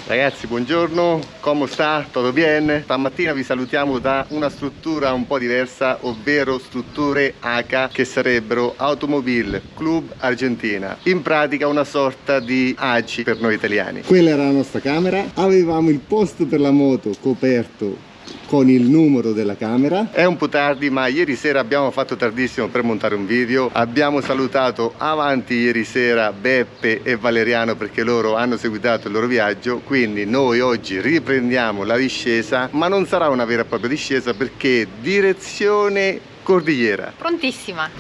Ragazzi, buongiorno, come sta? Tutto bene? Stamattina vi salutiamo da una struttura un po' diversa, ovvero strutture H, che sarebbero Automobile Club Argentina. In pratica una sorta di ACI per noi italiani. Quella era la nostra camera, avevamo il posto per la moto coperto con il numero della camera. È un po' tardi, ma ieri sera abbiamo fatto tardissimo per montare un video. Abbiamo salutato avanti ieri sera Beppe e Valeriano perché loro hanno seguitato il loro viaggio, quindi noi oggi riprendiamo la discesa, ma non sarà una vera e propria discesa perché direzione Cordigliera. Prontissima.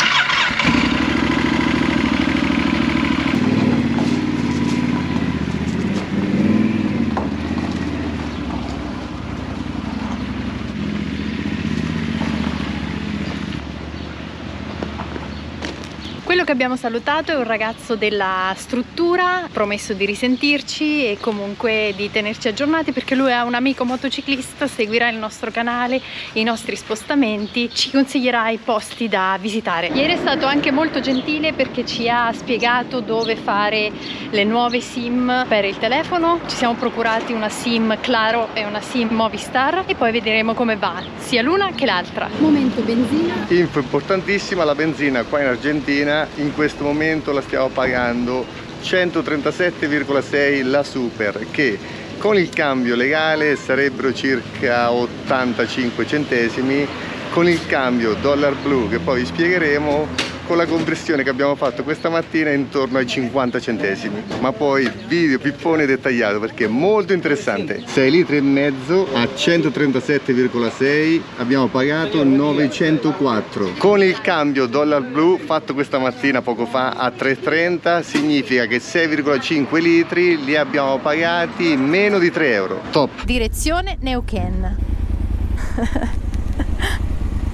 Quello che abbiamo salutato è un ragazzo della struttura, ha promesso di risentirci e comunque di tenerci aggiornati perché lui è un amico motociclista, seguirà il nostro canale, i nostri spostamenti, ci consiglierà i posti da visitare. Ieri è stato anche molto gentile perché ci ha spiegato dove fare le nuove SIM per il telefono. Ci siamo procurati una SIM Claro e una SIM Movistar e poi vedremo come va sia l'una che l'altra. Momento benzina. Info importantissima, la benzina qua in Argentina in questo momento la stiamo pagando 137,6 la Super, che con il cambio legale sarebbero circa 85 centesimi, con il cambio dollar blu che poi vi spiegheremo, con la conversione che abbiamo fatto questa mattina intorno ai 50 centesimi. Ma poi video pippone dettagliato perché è molto interessante. 6 litri e mezzo a 137,6 abbiamo pagato 904. Con il cambio dollar blu fatto questa mattina poco fa a 3,30 significa che 6,5 litri li abbiamo pagati meno di 3 euro. Top. Direzione Neuquén.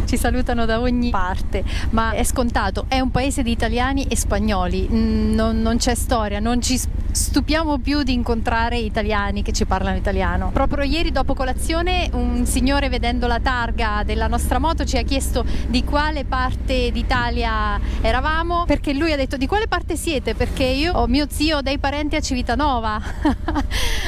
Ci salutano da ogni parte, ma è scontato, è un paese di italiani e spagnoli, non c'è storia, non ci stupiamo più di incontrare italiani che ci parlano italiano. Proprio ieri dopo colazione un signore, vedendo la targa della nostra moto, ci ha chiesto di quale parte d'Italia eravamo, perché lui ha detto: di quale parte siete? Perché io ho mio zio dei parenti a Civitanova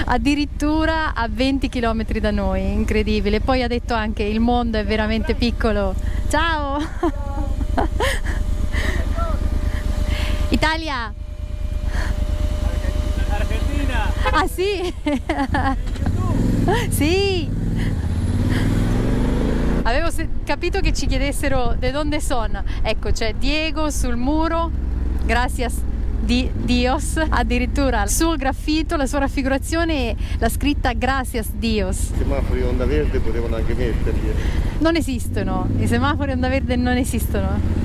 addirittura a 20 km da noi, incredibile. Poi ha detto anche: il mondo è veramente piccolo. Ciao! Italia! Argentina! Ah sì? Sì! Avevo capito che ci chiedessero de donde son. Ecco, c'è Diego sul muro, gracias di Dios, addirittura sul graffito, la sua raffigurazione e la scritta gracias Dios. I semafori onda verde potevano anche metterli. Non esistono, i semafori onda verde non esistono.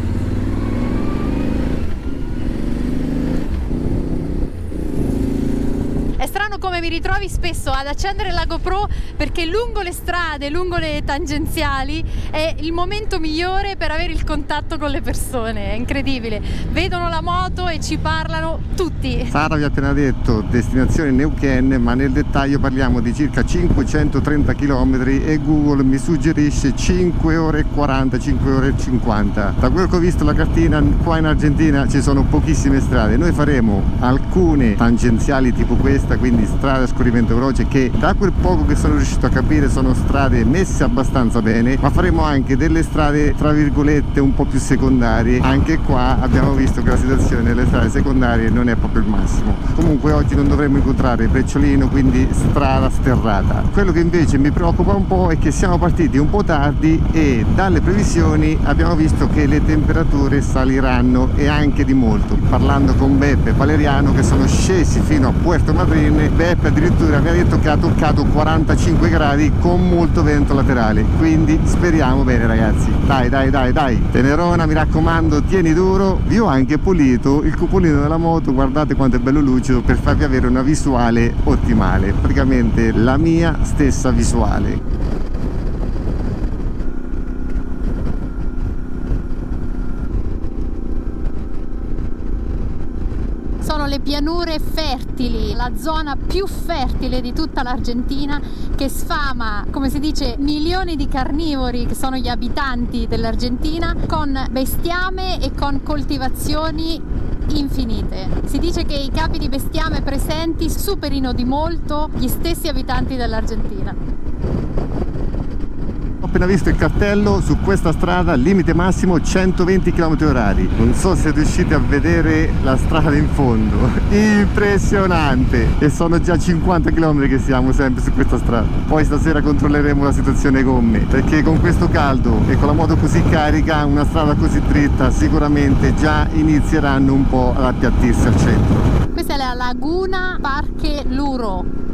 È strano come mi ritrovi spesso ad accendere la GoPro perché lungo le strade, lungo le tangenziali è il momento migliore per avere il contatto con le persone, è incredibile. Vedono la moto e ci parlano tutti. Sara vi ha appena detto destinazione Neuquén, ma nel dettaglio parliamo di circa 530 km e Google mi suggerisce 5 ore e 40, 5 ore e 50. Da quello che ho visto la cartina, qua in Argentina ci sono pochissime strade. Noi faremo alcune tangenziali tipo questa, quindi strade a scorrimento veloce, che da quel poco che sono riuscito a capire sono strade messe abbastanza bene, ma faremo anche delle strade tra virgolette un po' più secondarie. Anche qua abbiamo visto che la situazione delle strade secondarie non è proprio il massimo. Comunque oggi non dovremmo incontrare Brecciolino, quindi strada sterrata. Quello che invece mi preoccupa un po' è che siamo partiti un po' tardi e dalle previsioni abbiamo visto che le temperature saliranno, e anche di molto. Parlando con Beppe e Valeriano, che sono scesi fino a Puerto Madryn, Beppe addirittura mi ha detto che ha toccato 45 gradi con molto vento laterale, quindi speriamo bene ragazzi. Dai Tenerona, mi raccomando, tieni duro. Vi ho anche pulito il cupolino della moto, guardate quanto è bello lucido, per farvi avere una visuale ottimale, praticamente la mia stessa visuale. Sono le pianure fertili, la zona più fertile di tutta l'Argentina, che sfama, come si dice, milioni di carnivori che sono gli abitanti dell'Argentina, con bestiame e con coltivazioni infinite. Si dice che i capi di bestiame presenti superino di molto gli stessi abitanti dell'Argentina. Ho appena visto il cartello: su questa strada limite massimo 120 km/h. Non so se riuscite a vedere la strada in fondo, impressionante, e sono già 50 km che siamo sempre su questa strada. Poi stasera controlleremo la situazione gomme, perché con questo caldo e con la moto così carica, una strada così dritta sicuramente già inizieranno un po' ad appiattirsi al centro. Questa è la Laguna Parque Luro.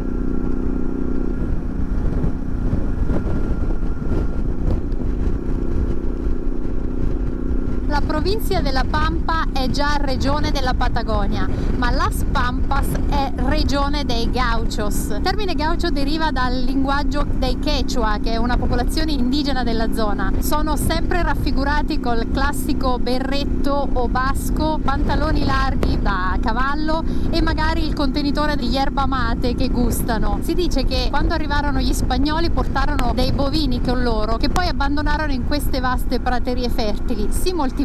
La provincia della Pampa è già regione della Patagonia, ma Las Pampas è regione dei Gauchos. Il termine gaucho deriva dal linguaggio dei Quechua, che è una popolazione indigena della zona. Sono sempre raffigurati col classico berretto o basco, pantaloni larghi da cavallo e magari il contenitore di yerba mate che gustano. Si dice che quando arrivarono gli spagnoli portarono dei bovini con loro, che poi abbandonarono in queste vaste praterie fertili, si moltiplicarono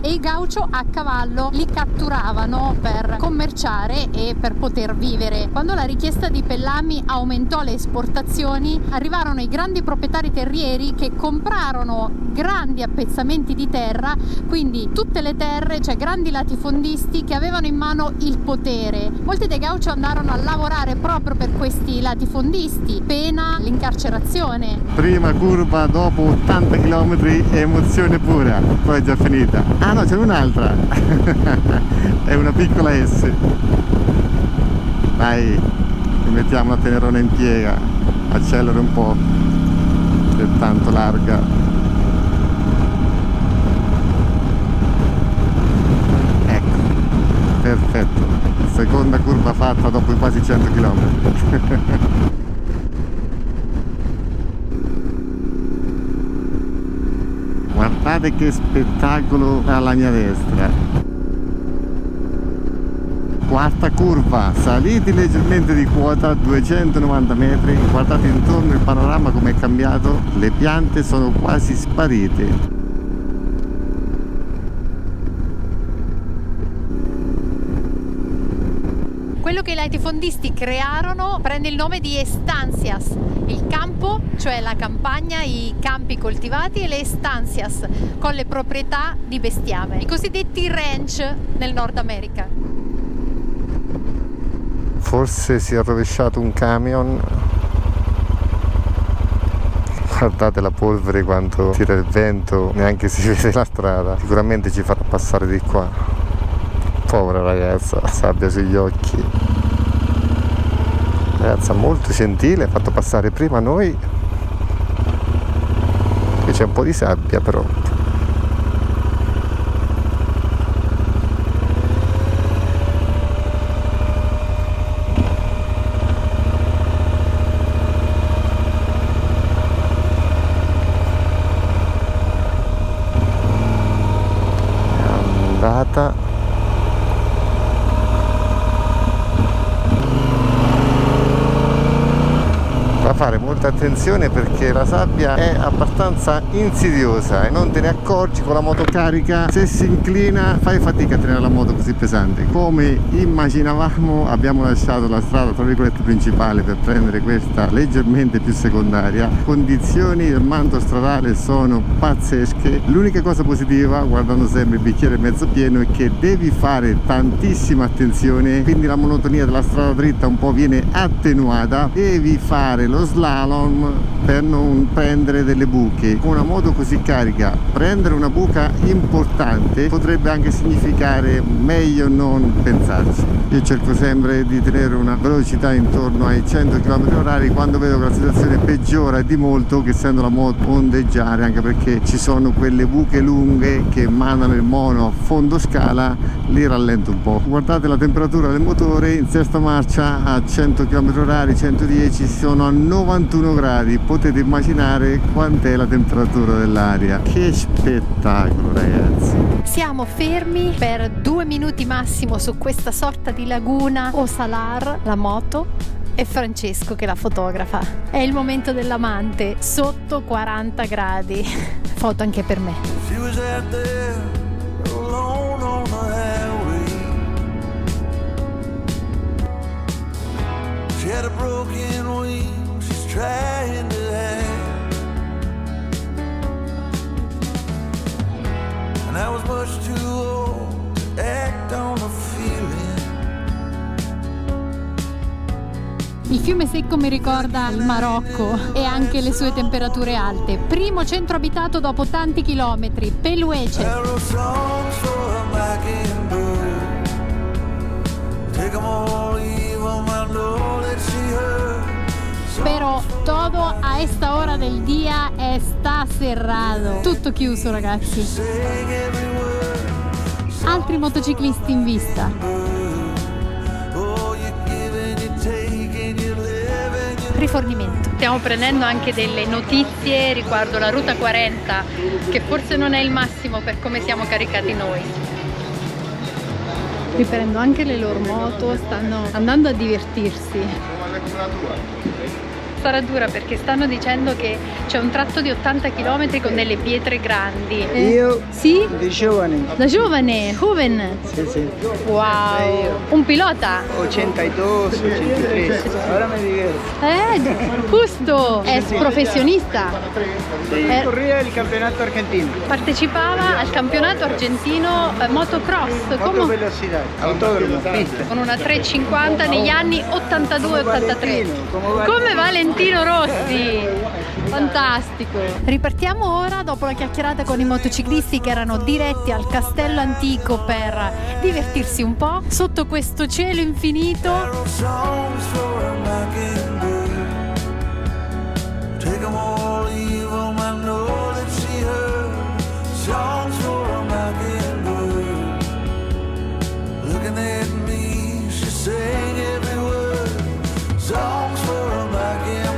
e i gaucho a cavallo li catturavano per commerciare e per poter vivere. Quando la richiesta di pellami aumentò le esportazioni, arrivarono i grandi proprietari terrieri che comprarono grandi appezzamenti di terra, quindi tutte le terre, cioè grandi latifondisti che avevano in mano il potere. Molti dei gaucho andarono a lavorare proprio per questi latifondisti, pena l'incarcerazione. Prima curva dopo 80 km, emozione pura. Poi è già finita. Ah no, c'è un'altra. È una piccola S. Dai, ci mettiamo la tenerona in piega. Accelera un po'. È tanto larga. Ecco, perfetto. Seconda curva fatta dopo quasi 100 km. Guardate che spettacolo alla mia destra. Quarta curva, saliti leggermente di quota, 290 metri. Guardate intorno il panorama come è cambiato, le piante sono quasi sparite. Quello che i latifondisti crearono prende il nome di estancias, il campo, cioè la campagna, i campi coltivati, e le estancias con le proprietà di bestiame, i cosiddetti ranch nel Nord America. Forse si è rovesciato un camion. Guardate la polvere quando tira il vento, neanche si vede la strada. Sicuramente ci farà passare di qua. Povera ragazza, sabbia sugli occhi. Ragazza molto gentile, ha fatto passare prima noi. Qui c'è un po' di sabbia però. È andata. Da fare molta attenzione perché la sabbia è abbastanza insidiosa e non te ne accorgi con la moto carica. Se si inclina fai fatica a tenere la moto così pesante. Come immaginavamo, abbiamo lasciato la strada tra virgolette principale per prendere questa leggermente più secondaria. Condizioni del manto stradale sono pazzesche. L'unica cosa positiva, guardando sempre il bicchiere mezzo pieno, è che devi fare tantissima attenzione, quindi la monotonia della strada dritta un po' viene attenuata. Devi fare lo slalom per non prendere delle buche. Con una moto così carica prendere una buca importante potrebbe anche significare meglio non pensarci. Io cerco sempre di tenere una velocità intorno ai 100 km/h quando vedo che la situazione peggiora di molto, che sento la moto ondeggiare, anche perché ci sono quelle buche lunghe che mandano il mono a fondo scala, li rallento un po'. Guardate la temperatura del motore in sesta marcia a 100 km/h, 110, sono a 91 gradi. Potete immaginare quant'è la temperatura dell'aria. Che spettacolo, ragazzi. Siamo fermi per 2 minuti massimo su questa sorta di laguna o salar, la moto, e Francesco che la fotografa. È il momento dell'amante, sotto 40 gradi. Foto anche per me. She was out there alone on the highway. had a broken wing she's trying to have, and I was much too old to act on a feeling. Il fiume secco mi ricorda il Marocco e anche le sue temperature alte. Primo centro abitato dopo tanti chilometri, Peluece. I wrote songs for a mockingbird. Take 'em all, leave 'em, I know that she heard. Pero todo a esta hora del día está cerrado. Tutto chiuso, ragazzi. Sing every word. Altri motociclisti in vista. Oh, you're giving, you're taking, you're living, you're Rifornimento. Stiamo prendendo anche delle notizie riguardo la Ruta 40, che forse non è il massimo per come siamo caricati noi. Riprendo anche le loro moto, stanno andando a divertirsi. Sarà dura perché stanno dicendo che c'è un tratto di 80 km con delle pietre grandi. Io Sì? di giovane, Da giovane, Joven. sì. Wow, un pilota. 82, 83. Ora mi diverto. Giusto, è professionista. Sì, corria il campionato argentino. Partecipava al campionato argentino motocross Moto velocità, autodromo, pista. con una 350 negli anni 82-83. Come Valentino Rossi! Fantastico! Ripartiamo ora dopo la chiacchierata con i motociclisti che erano diretti al castello antico per divertirsi un po' sotto questo cielo infinito. songs for a mockingbird. Take 'em all, leave 'em, I know that she heard. Songs for a mockingbird. Looking at me, she sang every word. Songs for a mockingbird.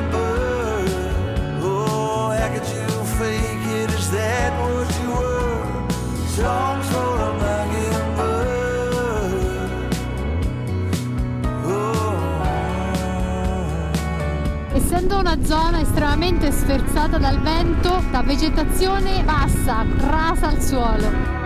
Oh, how could you fake it? Is that what you were? Songs for a mockingbird. Essendo una zona estremamente sferzata dal vento, la vegetazione bassa, rasa al suolo.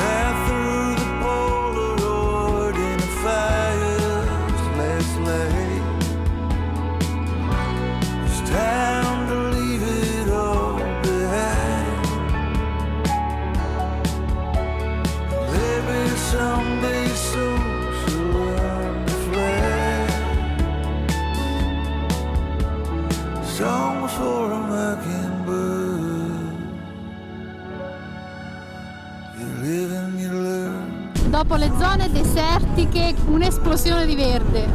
I threw the Polaroid in the fires last night. It's time to leave it all behind. Maybe someday soon she'll learn to fly. Songs for a mockingbird. You live and you learn. Dopo le zone desertiche, un'esplosione di verde.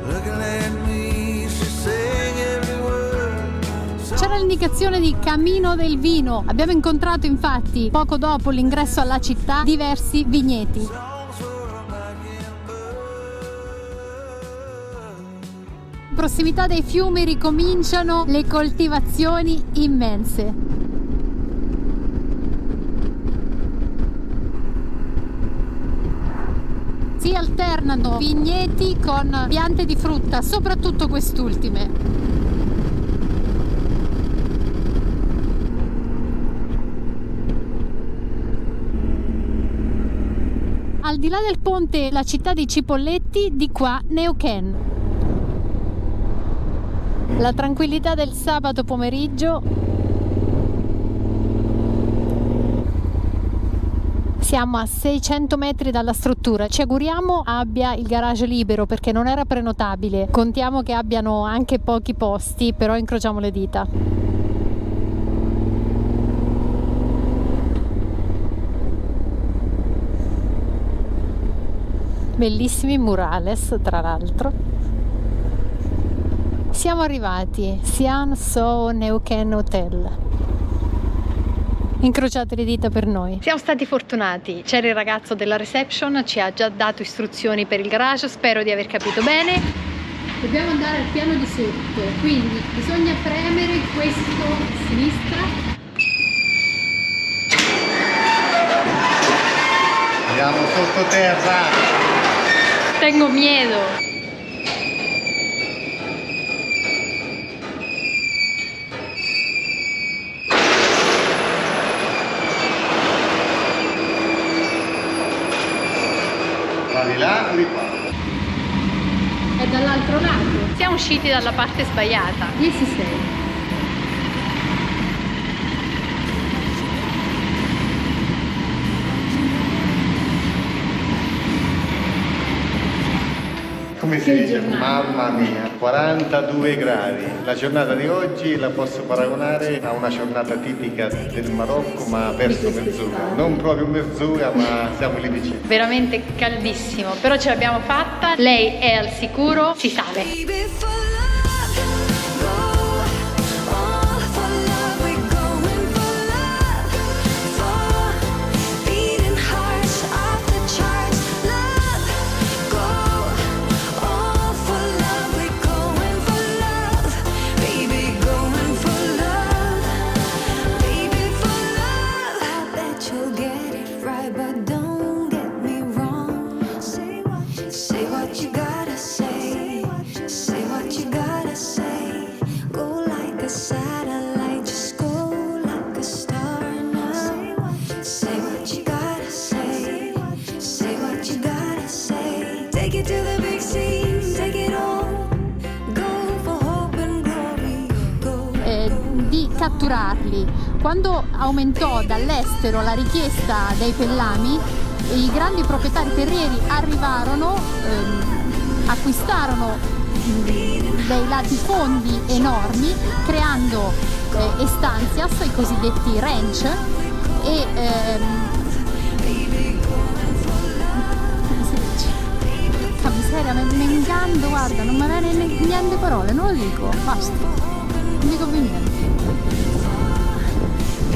Looking at me, she sang every word. C'era l'indicazione di Camino del Vino. Abbiamo incontrato infatti, poco dopo l'ingresso alla città, diversi vigneti. Songs for a mockingbird. In prossimità dei fiumi ricominciano le coltivazioni immense. Si alternano vigneti con piante di frutta, soprattutto quest'ultime. Al di là del ponte la città di Cipolletti, di qua Neuquén. La tranquillità del sabato pomeriggio. Siamo a 600 metri dalla struttura, ci auguriamo abbia il garage libero perché non era prenotabile, contiamo che abbiano anche pochi posti, però incrociamo le dita. Bellissimi murales tra l'altro. Siamo arrivati, Sian So Neuquén Hotel. Incrociate le dita per noi. Siamo stati fortunati, c'era il ragazzo della reception, ci ha già dato istruzioni per il garage, spero di aver capito bene. Dobbiamo andare al piano di sotto, quindi bisogna premere questo a sinistra. Andiamo sottoterra. Tengo miedo. Va di là o di qua? È dall'altro lato. Siamo usciti dalla parte sbagliata. 16. Come si dice? Mamma mia, 42 gradi. La giornata di oggi la posso paragonare a una giornata tipica del Marocco, ma verso mezz'ora. Non proprio mezz'ora, ma siamo lì vicini. Veramente caldissimo, però ce l'abbiamo fatta. Lei è al sicuro, si sale. Baby, for love, go all for love. We're going for love, for beating hearts off the charts. Love, go all for love. We're going for love, baby, going for love, baby, for love. I bet you'll get it right, but don't get me wrong. Say what you gotta say. Say what you gotta say. Go like a satellite, just go like a star now. Say what you gotta say. Say what you gotta say. Take it to the big scene, take it all. Go for hope and glory. Go. Di catturarli. Quando aumentò dall'estero la richiesta dei pellami, i grandi proprietari terrieri arrivarono, acquistarono dei latifondi enormi, creando estancias, i cosiddetti ranch, e come si dice? Porca miseria, mi ingando, guarda, non mi viene niente parole, non lo dico, basta, non dico più niente.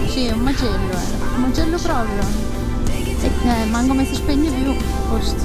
Sì, è un macello proprio. Manco come si spegne più, forse.